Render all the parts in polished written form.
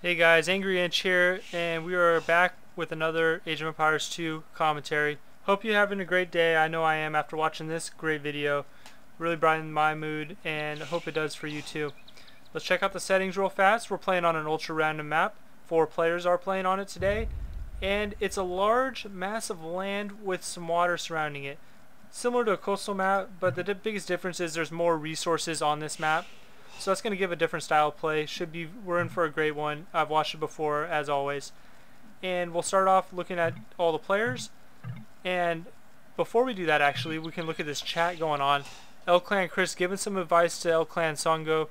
Hey guys, Angry Inch here, and we are back with another Age of Empires 2 commentary. Hope you're having a great day. I know I am after watching this great video. Really brightened my mood, and hope it does for you too. Let's check out the settings real fast. We're playing on an ultra random map. 4 players are playing on it today, and it's a large mass of land with some water surrounding it. Similar to a coastal map, but the biggest difference is there's more resources on this map. So that's going to give a different style of play. We're in for a great one. I've watched it before, as always. And we'll start off looking at all the players. And before we do that, actually, we can look at this chat going on. El Clan Chris giving some advice to El Clan Songo.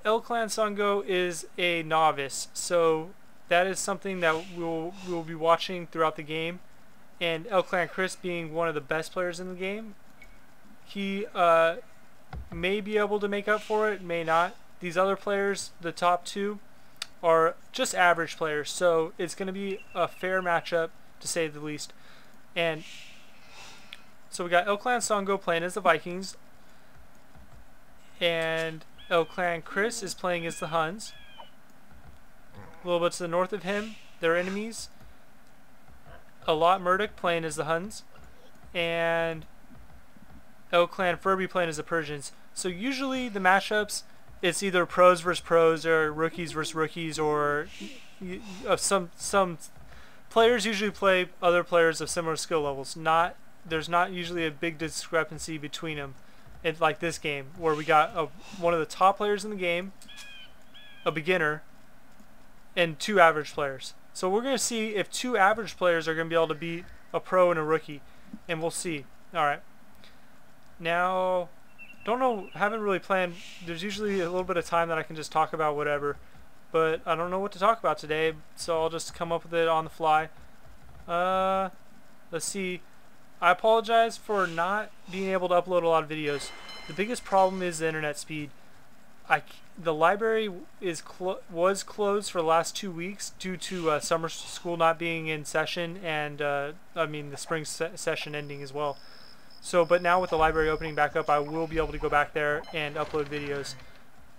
El Clan Songo is a novice, so that is something that we'll be watching throughout the game. And El Clan Chris being one of the best players in the game, he may be able to make up for it, may not. These other players, the top 2, are just average players, so it's going to be a fair matchup to say the least. And so we got El Clan Songo playing as the Vikings, and El Clan Chris is playing as the Huns. A little bit to the north of him, their enemies, Alot Murdoch playing as the Huns, and El Clan Furby playing as the Persians. So usually the matchups, it's either pros versus pros or rookies versus rookies, or some players usually play other players of similar skill levels. There's not usually a big discrepancy between them. It's like this game where we got one of the top players in the game, a beginner, and 2 average players. So we're going to see if 2 average players are going to be able to beat a pro and a rookie, and we'll see. Alright. Now, don't know, haven't really planned. There's usually a little bit of time that I can just talk about whatever, but I don't know what to talk about today, so I'll just come up with it on the fly. Let's see. I apologize for not being able to upload a lot of videos. The biggest problem is the internet speed. The library was closed for the last 2 weeks due to summer school not being in session, and I mean the spring session ending as well. So, but now with the library opening back up, I will be able to go back there and upload videos.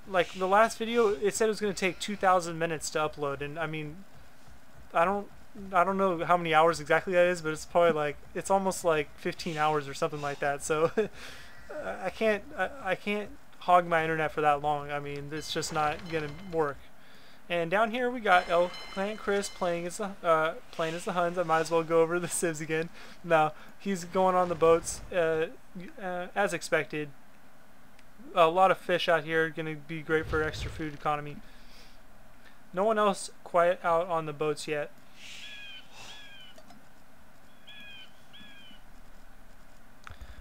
Like the last video, it said it was going to take 2,000 minutes to upload, and I mean, I don't know how many hours exactly that is, but it's probably it's almost like 15 hours or something like that. So I can't hog my internet for that long. I mean, it's just not gonna work. And down here we got El Clan Chris playing as the Huns. I might as well go over the civs again. Now he's going on the boats as expected. A lot of fish out here, gonna be great for extra food economy. No one else quite out on the boats yet.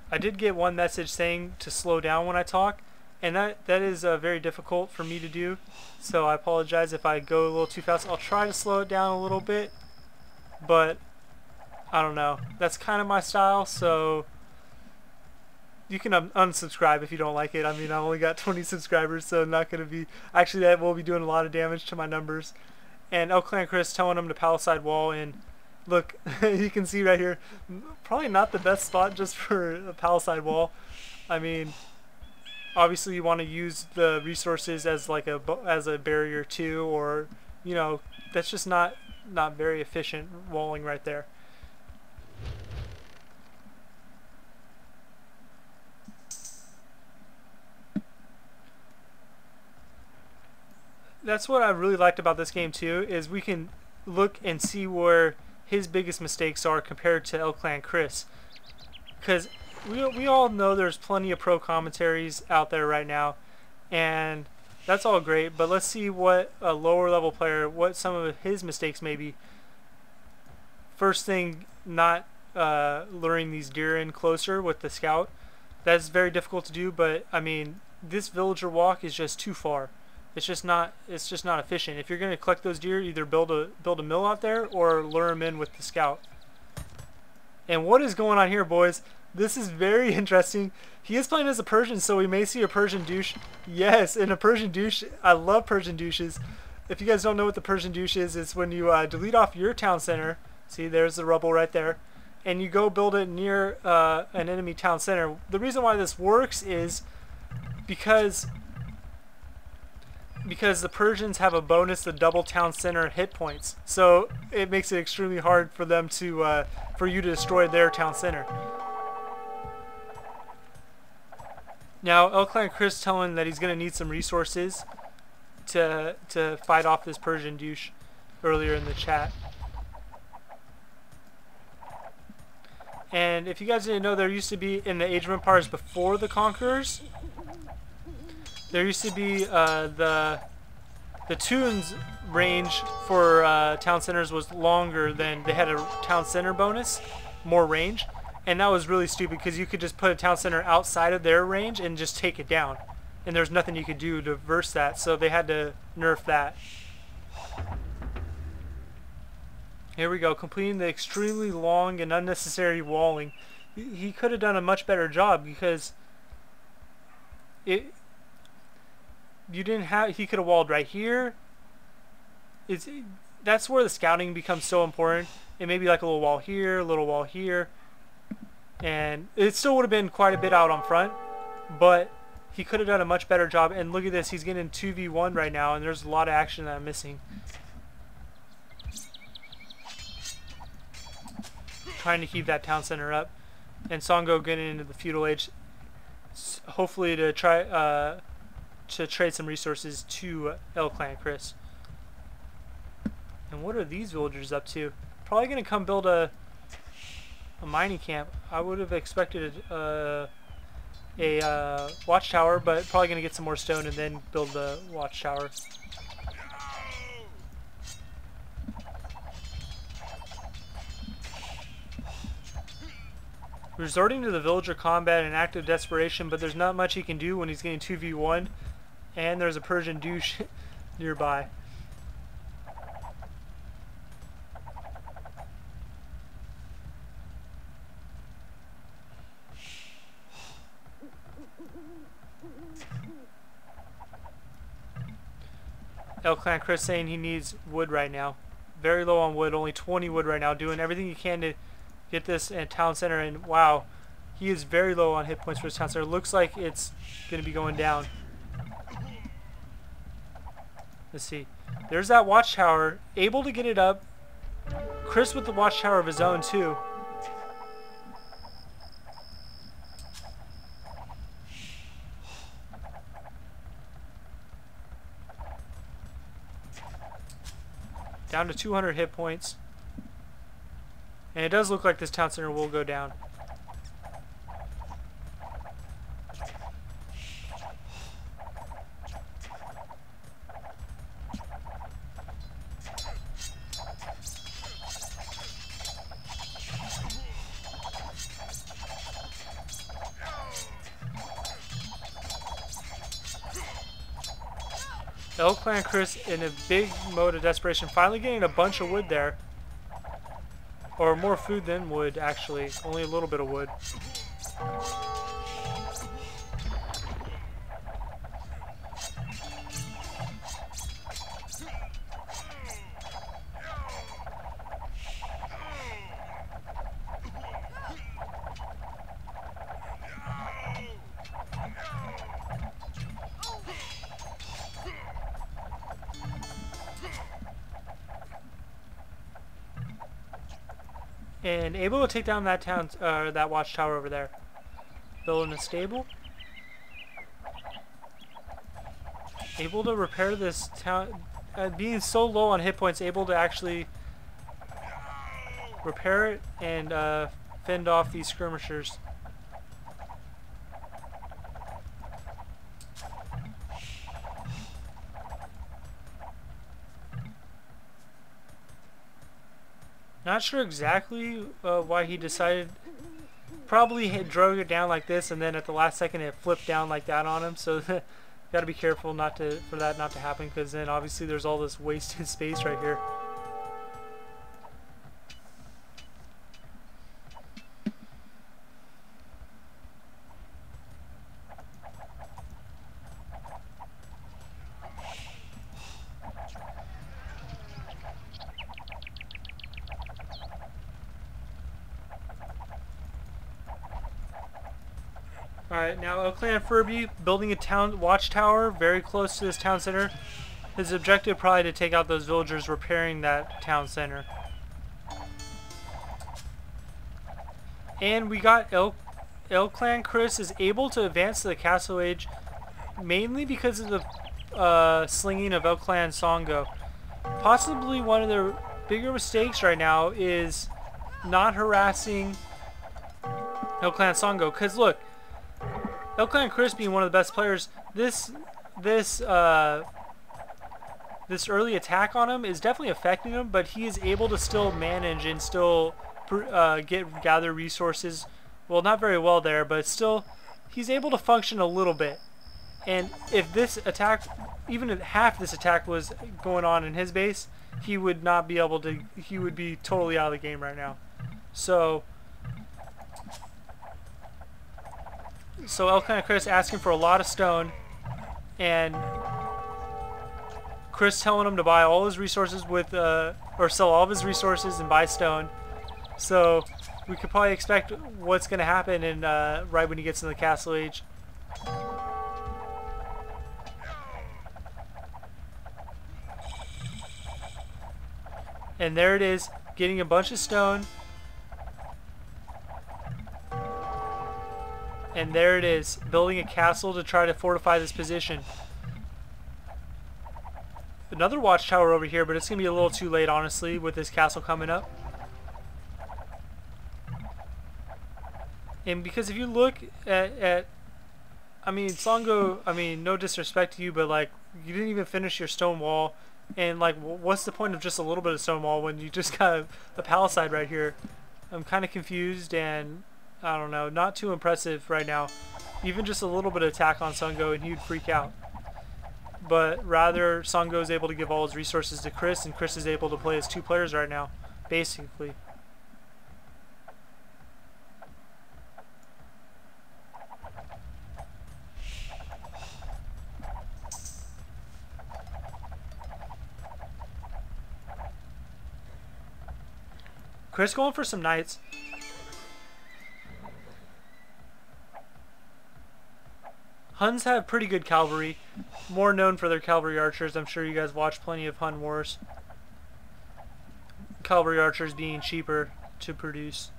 I did get one message saying to slow down when I talk, and that is very difficult for me to do, so I apologize if I go a little too fast. I'll try to slow it down a little bit, but I don't know. That's kind of my style, so you can unsubscribe if you don't like it. I mean, I only got 20 subscribers, so I'm not going to be... Actually, that will be doing a lot of damage to my numbers. And El Clan Chris telling him to palisade wall, and look, you can see right here, probably not the best spot just for a palisade wall. I mean, obviously you want to use the resources as like as a barrier too, or you know, that's just not very efficient walling right there. That's what I really liked about this game too, is we can look and see where his biggest mistakes are compared to El Clan Chris, because we all know there's plenty of pro commentaries out there right now, and that's all great, but let's see what a lower level player, what some of his mistakes may be. First thing, not luring these deer in closer with the scout. That's very difficult to do, but I mean, this villager walk is just too far. It's just not efficient. If you're going to collect those deer, either build a mill out there or lure them in with the scout. And what is going on here, boys? This is very interesting. He is playing as a Persian, so we may see a Persian douche. Yes, and a Persian douche. I love Persian douches. If you guys don't know what the Persian douche is, it's when you delete off your town center. See, there's the rubble right there. And you go build it near an enemy town center. The reason why this works is because because the Persians have a bonus to double town center hit points, so it makes it extremely hard for them to for you to destroy their town center. Now El Clan Chris telling that he's gonna need some resources to fight off this Persian douche earlier in the chat. And if you guys didn't know, there used to be, in the Age of Empires before the Conquerors, there used to be the tunes range for town centers was longer than, they had a town center bonus, more range, and that was really stupid because you could just put a town center outside of their range and just take it down, and there's nothing you could do to reverse that, so they had to nerf that. Here we go, completing the extremely long and unnecessary walling. He could have done a much better job because you didn't have, he could have walled right here. That's where the scouting becomes so important. And maybe like a little wall here, a little wall here. And it still would have been quite a bit out on front, but he could have done a much better job. And look at this, he's getting 2v1 right now, and there's a lot of action that I'm missing. Trying to keep that town center up, and Songo getting into the feudal age, hopefully to try to trade some resources to El Clan Chris. And what are these villagers up to? Probably gonna come build a mining camp. I would have expected a watchtower, but probably gonna get some more stone and then build the watchtower. Resorting to the villager combat in active desperation, but there's not much he can do when he's getting 2v1 and there's a Persian douche nearby. El Clan Chris saying he needs wood right now. Very low on wood, only 20 wood right now, doing everything he can to get this town center, and wow, he is very low on hit points for his town center. Looks like it's going to be going down. Let's see. There's that watchtower, able to get it up. Chris with the watchtower of his own too. Down to 200 hit points. And it does look like this town center will go down. El Clan Chris in a big mode of desperation, finally getting a bunch of wood there. Or more food than wood, actually. Only a little bit of wood. And able to take down that town, that watchtower over there. Building a stable. Able to repair this town. Being so low on hit points, able to actually repair it and fend off these skirmishers. Not sure exactly why he decided. Probably had drug it down like this, and then at the last second it flipped down like that on him. So got to be careful for that not to happen, because then obviously there's all this wasted space right here. Alright, now Clan Furby building a town watchtower very close to this town center. His objective probably to take out those villagers repairing that town center. And we got Clan Chris is able to advance to the Castle Age mainly because of the slinging of Clan Songo. Possibly one of their bigger mistakes right now is not harassing Clan Songo. Because look, Clan Chris being one of the best players, this early attack on him is definitely affecting him, but he is able to still manage and still gather resources. Well, not very well there, but still he's able to function a little bit. And if this attack, even if half this attack was going on in his base, he would not be able to, he would be totally out of the game right now. So Clan Chris asking for a lot of stone, and Chris telling him to buy all his resources with, or sell all of his resources and buy stone. So we could probably expect what's going to happen in right when he gets in the Castle Age. And there it is, getting a bunch of stone. And there it is, building a castle to try to fortify this position. Another watchtower over here, but it's going to be a little too late, honestly, with this castle coming up. And because if you look at I mean, Songo, I mean, no disrespect to you, but like, you didn't even finish your stone wall. And like, what's the point of just a little bit of stone wall when you just got a palisade right here? I'm kind of confused, and I don't know, not too impressive right now. Even just a little bit of attack on Songo and he would freak out. But rather, Songo is able to give all his resources to Chris, and Chris is able to play as two players right now, basically. Chris going for some knights. Huns have pretty good cavalry, more known for their cavalry archers. I'm sure you guys watch plenty of Hun wars. Cavalry archers being cheaper to produce.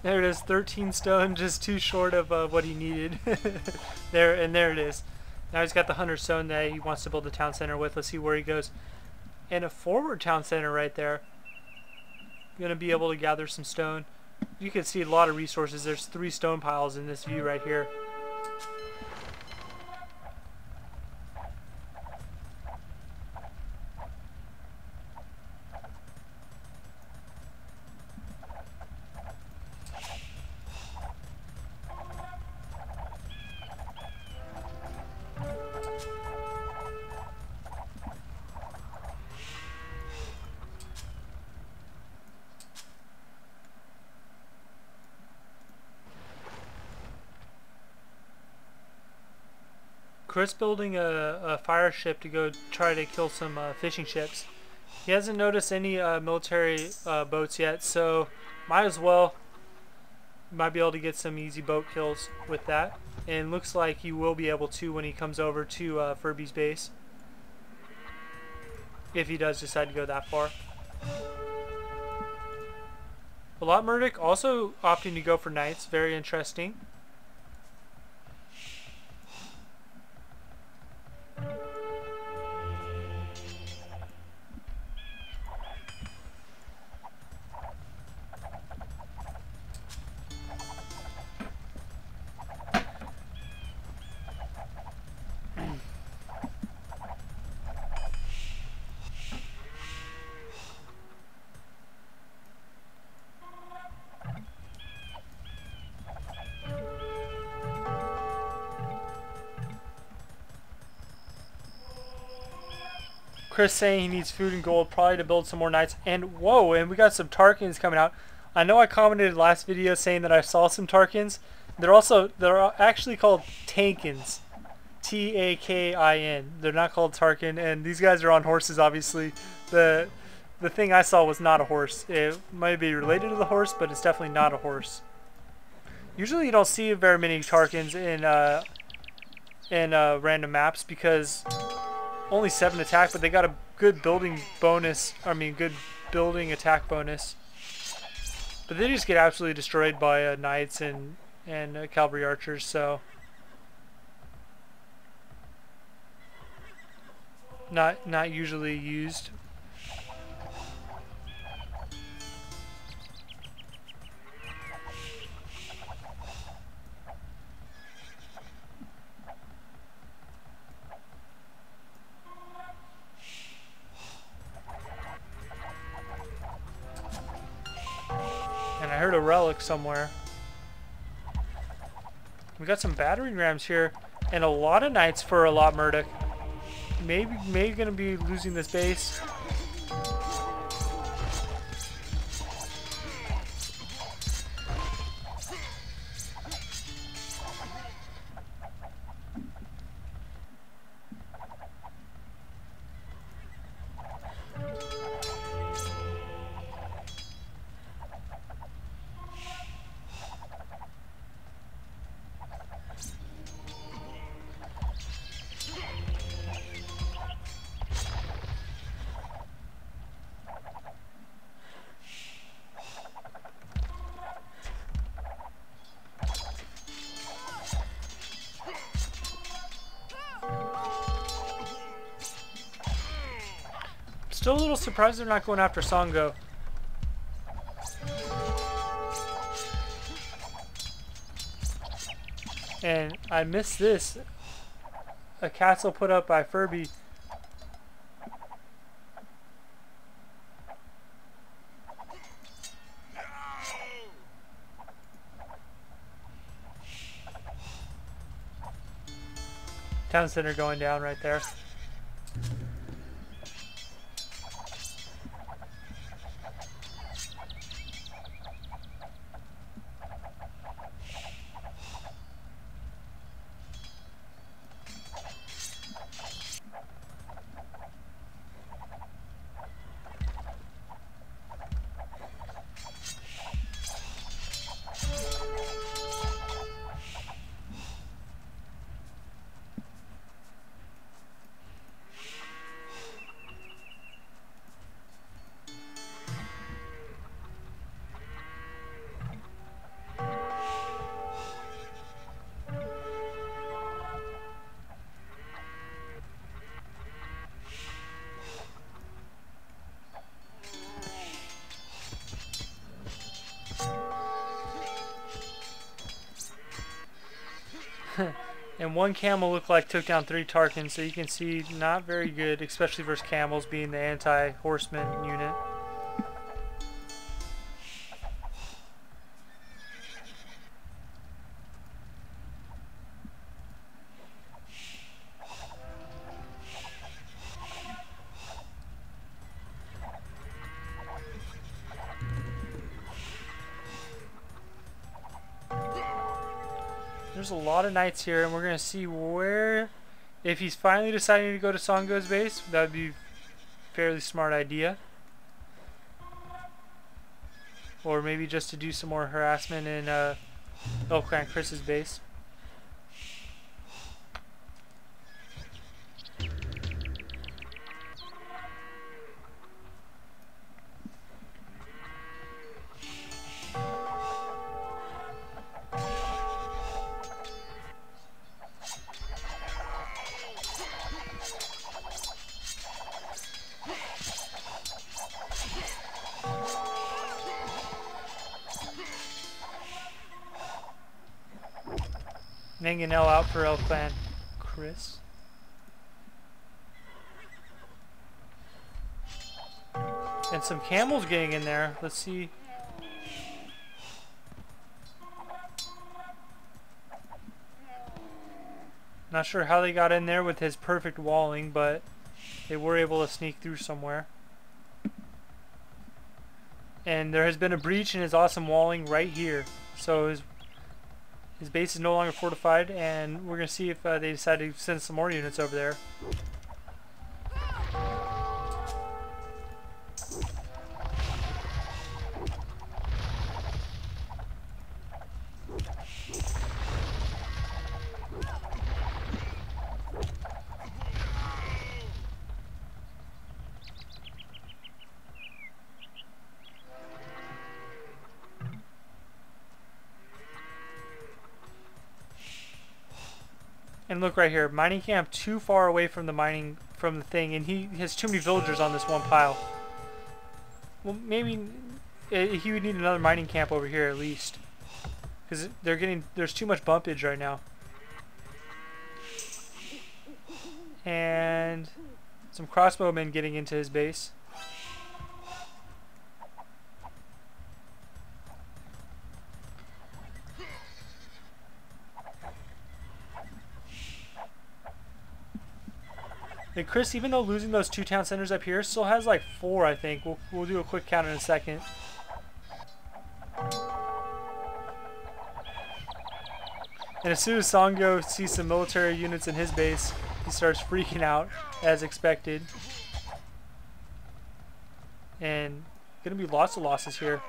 There it is, 13 stone, just too short of what he needed. There it is. Now he's got the 100 stone that he wants to build a town center with. Let's see where he goes. And a forward town center right there. Gonna be able to gather some stone. You can see a lot of resources. There's 3 stone piles in this view right here. Chris building a fire ship to go try to kill some fishing ships. He hasn't noticed any military boats yet, so might as well. Might be able to get some easy boat kills with that. And looks like he will be able to when he comes over to Furby's base. If he does decide to go that far. Lot Murdoch also opting to go for knights. Very interesting. Chris saying he needs food and gold probably to build some more knights. And whoa, and we got some Tarkins coming out. I know I commented last video saying that I saw some Tarkins. They're actually called Tankins. Takin. They're not called Tarkin, and these guys are on horses obviously. The thing I saw was not a horse. It might be related to the horse, but it's definitely not a horse. Usually you don't see very many Tarkins in random maps because only 7 attack, but they got a good building bonus. I mean, good building attack bonus. But they just get absolutely destroyed by knights and cavalry archers. So not usually used. And I heard a relic somewhere. We got some battering rams here, and a lot of knights for a lot Murdoch. Maybe gonna be losing this base. Still a little surprised they're not going after Songo. And I missed this. A castle put up by Furby. Town center going down right there. And one camel looked like took down 3 Tarkins, so you can see not very good, especially versus camels being the anti-horseman unit. There's a lot of knights here, and we're going to see where, if he's finally deciding to go to Songo's base, that would be a fairly smart idea. Or maybe just to do some more harassment in Elk Clan Chris's base. Mangonel out for Elk Clan Chris. And some camels getting in there. Let's see. Not sure how they got in there with his perfect walling, but They were able to sneak through somewhere. And there has been a breach in his awesome walling right here. So his base is no longer fortified, and we're going to see if they decide to send some more units over there. And look right here, mining camp too far away from the thing, and he has too many villagers on this one pile. Well, maybe he would need another mining camp over here at least, because there's too much bumpage right now. And some crossbowmen getting into his base. And Chris, even though losing those 2 town centers up here, still has like 4, I think. We'll do a quick count in a second. And as soon as Songo sees some military units in his base, he starts freaking out, as expected. And gonna be lots of losses here.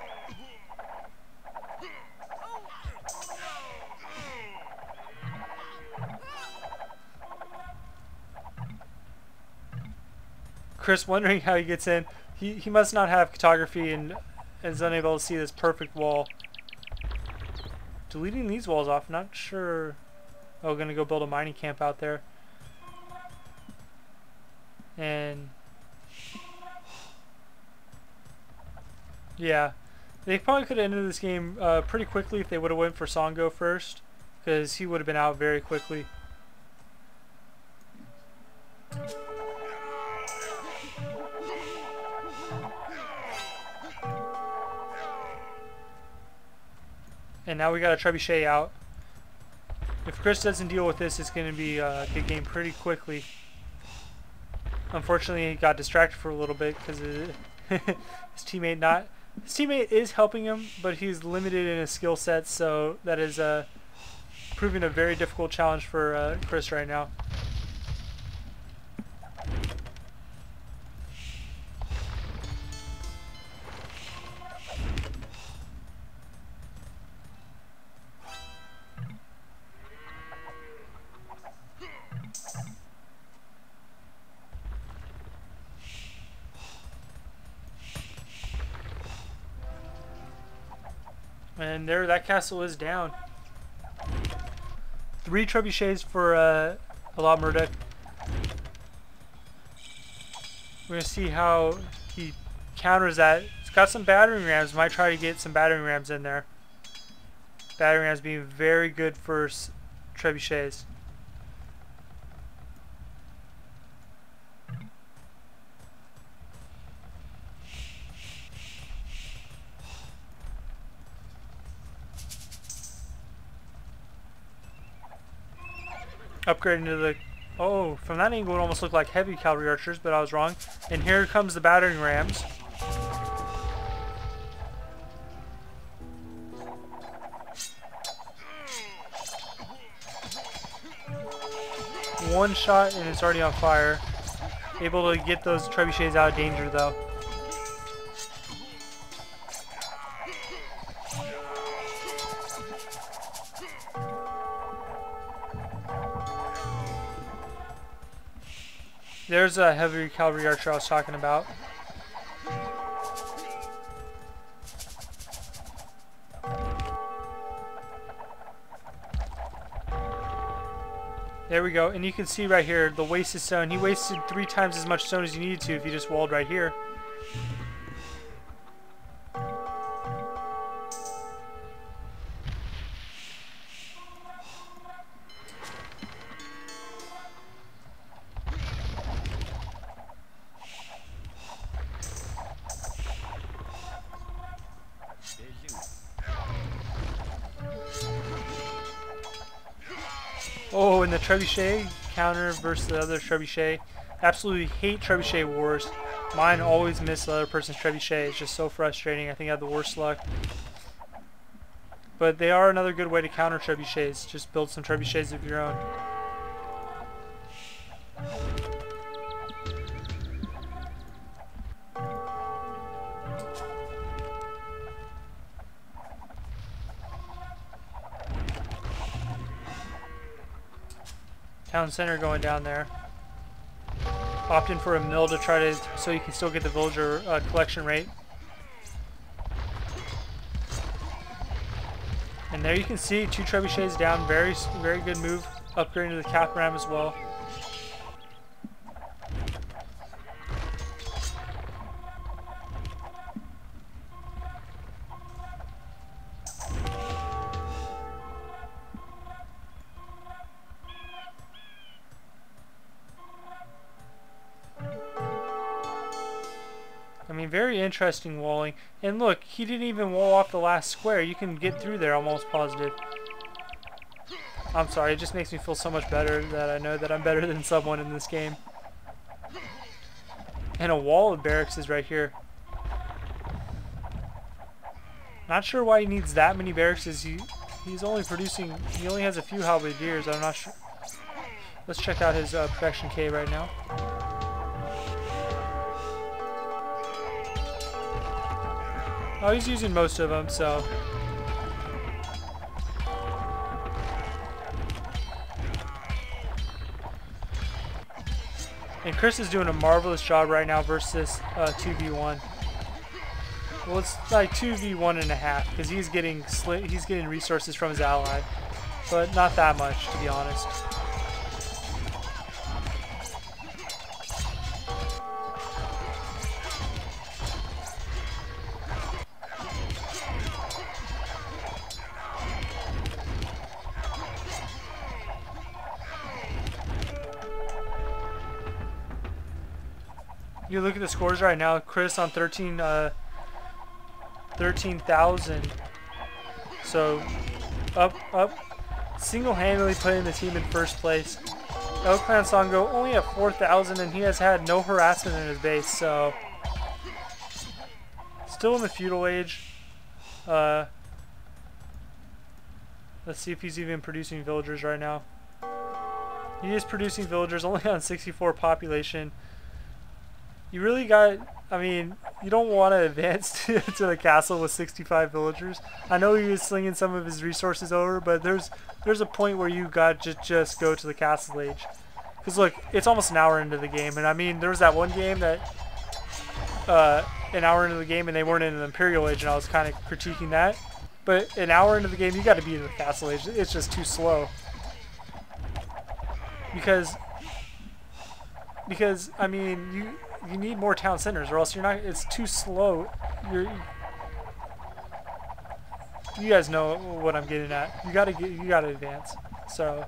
Chris wondering how he gets in. He must not have cartography and is unable to see this perfect wall. Deleting these walls off, not sure. Oh, gonna go build a mining camp out there. And yeah, they probably could have ended this game pretty quickly if they would have went for Songo first, because he would have been out very quickly. And now we got a trebuchet out. If Chris doesn't deal with this, it's going to be a good game pretty quickly. Unfortunately, he got distracted for a little bit because his teammate is helping him, but he's limited in his skill set, so that is proving a very difficult challenge for Chris right now. And there, that castle is down. 3 trebuchets for Alab Murdoch. We're going to see how he counters that. He's got some battering rams. Might try to get some battering rams in there. Battering rams being very good for trebuchets. Upgrading to the... Oh, from that angle it almost looked like heavy cavalry archers, but I was wrong. And here comes the battering rams. One shot and it's already on fire. Able to get those trebuchets out of danger though. There's a heavy cavalry archer I was talking about. There we go, and you can see right here the wasted stone. He wasted 3 times as much stone as you needed to if you just walled right here. Oh, and the trebuchet counter versus the other trebuchet. Absolutely hate trebuchet wars. Mine always miss the other person's trebuchet. It's just so frustrating. I think I have the worst luck. But they are another good way to counter trebuchets. Just build some trebuchets of your own. Town center going down there. Opt in for a mill to try to, so you can still get the villager collection rate. And there you can see 2 trebuchets down. Very good move. Upgrading to the cap ram as well. I mean, very interesting walling. And look, he didn't even wall off the last square. You can get through there, I'm almost positive. I'm sorry, it just makes me feel so much better that I know that I'm better than someone in this game. And a wall of barracks is right here. Not sure why he needs that many barracks. He's only producing, he only has a few halberdiers. I'm not sure. Let's check out his production K right now. Oh, he's using most of them, so. And Chris is doing a marvelous job right now versus 2v1. Well, it's like 2v1.5 because he's getting resources from his ally, but not that much, to be honest. You look at the scores right now. Chris on 13,000. So up, single-handedly putting the team in first place. El Clan Songo only at 4,000, and he has had no harassment in his base. So still in the feudal age. Let's see if he's even producing villagers right now. He is producing villagers, only on 64 population. You really got, I mean, you don't want to advance to the castle with 65 villagers. I know he was slinging some of his resources over, but there's a point where you got to just go to the castle age. Because look, it's almost an hour into the game, and I mean, there was that one game that, an hour into the game and they weren't in the Imperial Age, and I was kind of critiquing that. But an hour into the game, you got to be in the castle age. It's just too slow. Because I mean, you need more town centers, or else you're not. It's too slow. You guys know what I'm getting at. You gotta advance. So.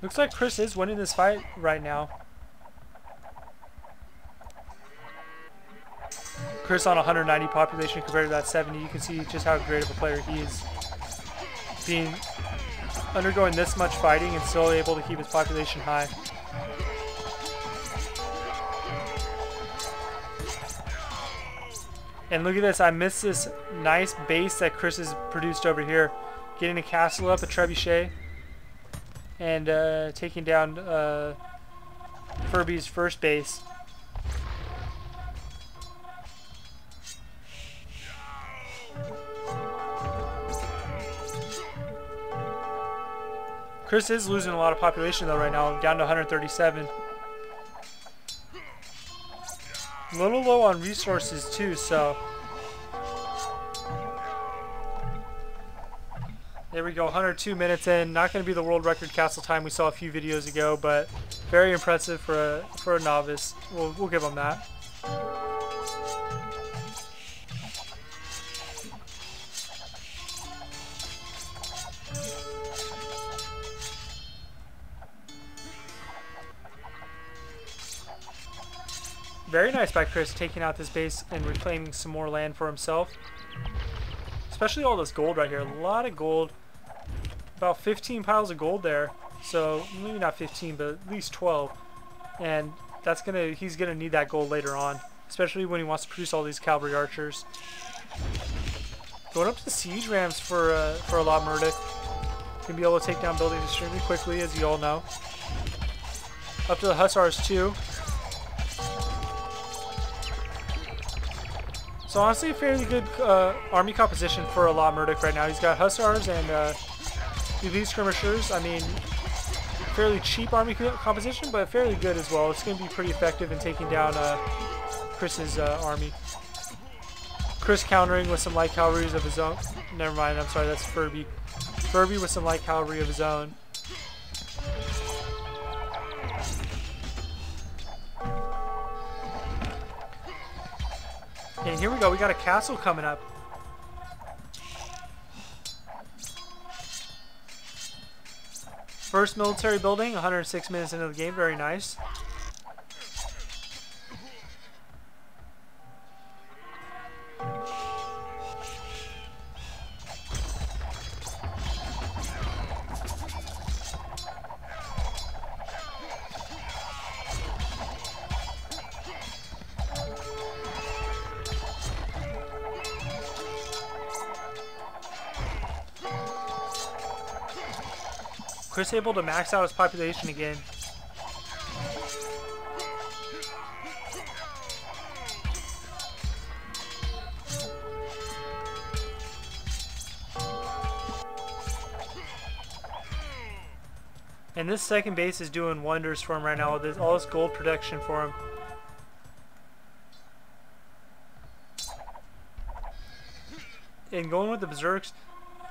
Looks like Chris is winning this fight right now. Chris on 190 population compared to that 70. You can see just how great of a player he is. Undergoing this much fighting and still able to keep his population high. And look at this, I missed this nice base that Chris has produced over here. Getting a castle up, a trebuchet. And taking down Furby's first base. Chris is losing a lot of population though right now, down to 137. A little low on resources too, so. There we go, 102 minutes in. Not going to be the world record castle time we saw a few videos ago, but very impressive for a novice. We'll give him that. Very nice by Chris, taking out this base and reclaiming some more land for himself. Especially all this gold right here. A lot of gold. About 15 piles of gold there. So, maybe not 15, but at least 12. And he's gonna need that gold later on. Especially when he wants to produce all these cavalry archers. Going up to the siege rams for a lot Murdoch. Gonna be able to take down buildings extremely quickly, as you all know. Up to the hussars too. So honestly, a fairly good army composition for a lot Murdoch right now. He's got hussars and elite skirmishers. I mean, fairly cheap army composition, but fairly good as well. It's going to be pretty effective in taking down Chris's army. Chris countering with some light cavalry of his own. Never mind, I'm sorry, that's Furby. Furby with some light cavalry of his own. And here we go, we got a castle coming up. First military building, 106 minutes into the game, very nice. Chris able to max out his population again. And this second base is doing wonders for him right now with all this gold production for him. And going with the berserks,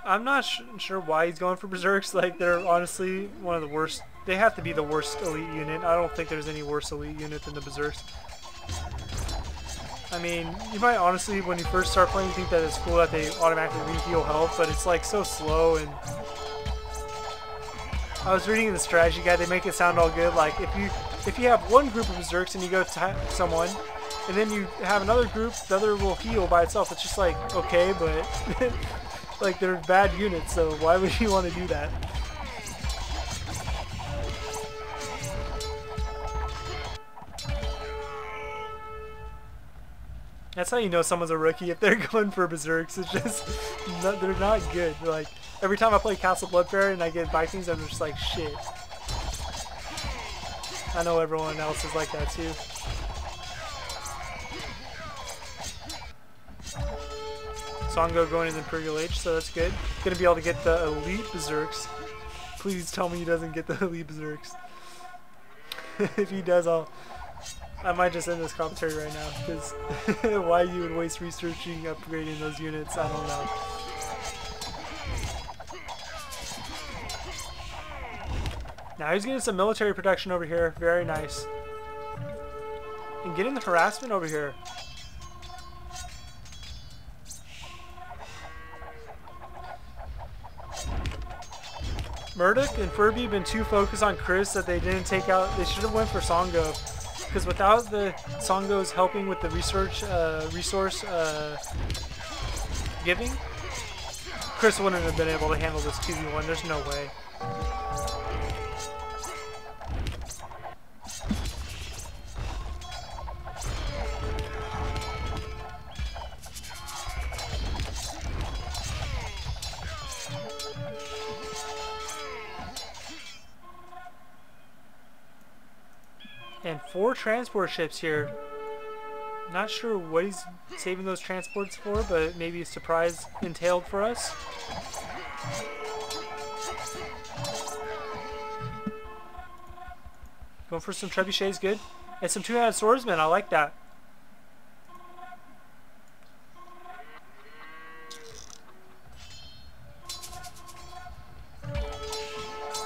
I'm not sure why he's going for berserks. Like, they're honestly one of the worst. They have to be the worst elite unit. I don't think there's any worse elite unit than the berserks. I mean, you might honestly, when you first start playing, think that it's cool that they automatically re-heal health, but it's like so slow. And I was reading the strategy guide. They make it sound all good. Like, if you have one group of berserks and you go to someone, and then you have another group, the other will heal by itself. It's just like, okay, but like, they're bad units, so why would you want to do that? That's how you know someone's a rookie, if they're going for berserks. It's just, they're not good. Like, every time I play Castle Bloodfair and I get Vikings, I'm just like, shit. I know everyone else is like that too. Songo going in Imperial Age, so that's good. Gonna be able to get the elite berserks. Please tell me he doesn't get the elite berserks. If he does, I might just end this commentary right now, because why you would waste researching upgrading those units, I don't know. Now he's getting some military production over here, very nice. And getting the harassment over here. Murdoch and Furby have been too focused on Chris that they didn't take out. They should have went for Songo, because without the Songos helping with the resource giving, Chris wouldn't have been able to handle this 2v1. There's no way. And 4 transport ships here. Not sure what he's saving those transports for, but maybe a surprise entailed for us. Going for some trebuchets, good. And some two-handed swordsmen, I like that.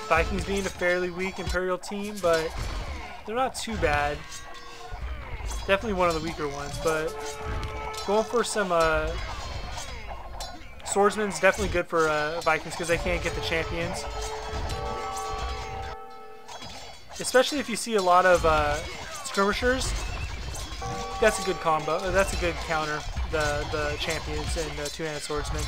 Vikings being a fairly weak Imperial team, but they're not too bad. Definitely one of the weaker ones, but going for some swordsmen is definitely good for Vikings, because they can't get the champions. Especially if you see a lot of skirmishers. that's a good combo. That's a good counter. The champions and the two-handed swordsman.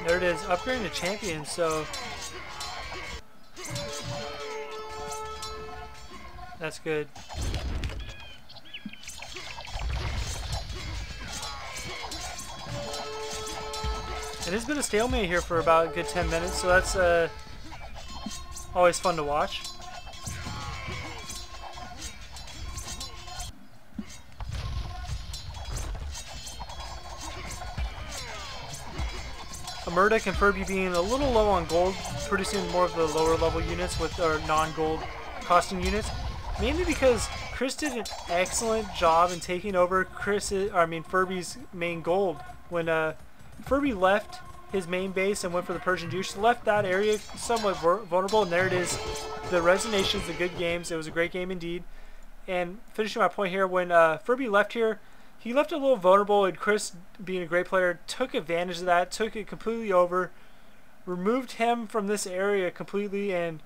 There it is, upgrading to champion, so that's good. It has been a stalemate here for about a good 10 minutes, so that's always fun to watch. Murdoch and Furby being a little low on gold, producing more of the lower level units with our non-gold costing units, mainly because Chris did an excellent job in taking over Furby's main gold. When Furby left his main base and went for the Persian Douche, left that area somewhat vulnerable, and there it is. The Resonations, the good games. It was a great game indeed. And finishing my point here, when Furby left here, he left a little vulnerable, and Chris, being a great player, took advantage of that, took it completely over, removed him from this area completely, and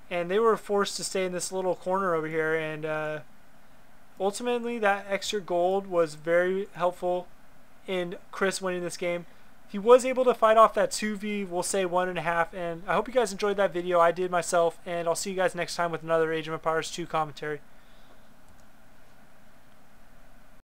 they were forced to stay in this little corner over here. And ultimately, that extra gold was very helpful in Chris winning this game. He was able to fight off that 2v, we'll say 1.5, and I hope you guys enjoyed that video. I did myself, and I'll see you guys next time with another Age of Empires 2 commentary.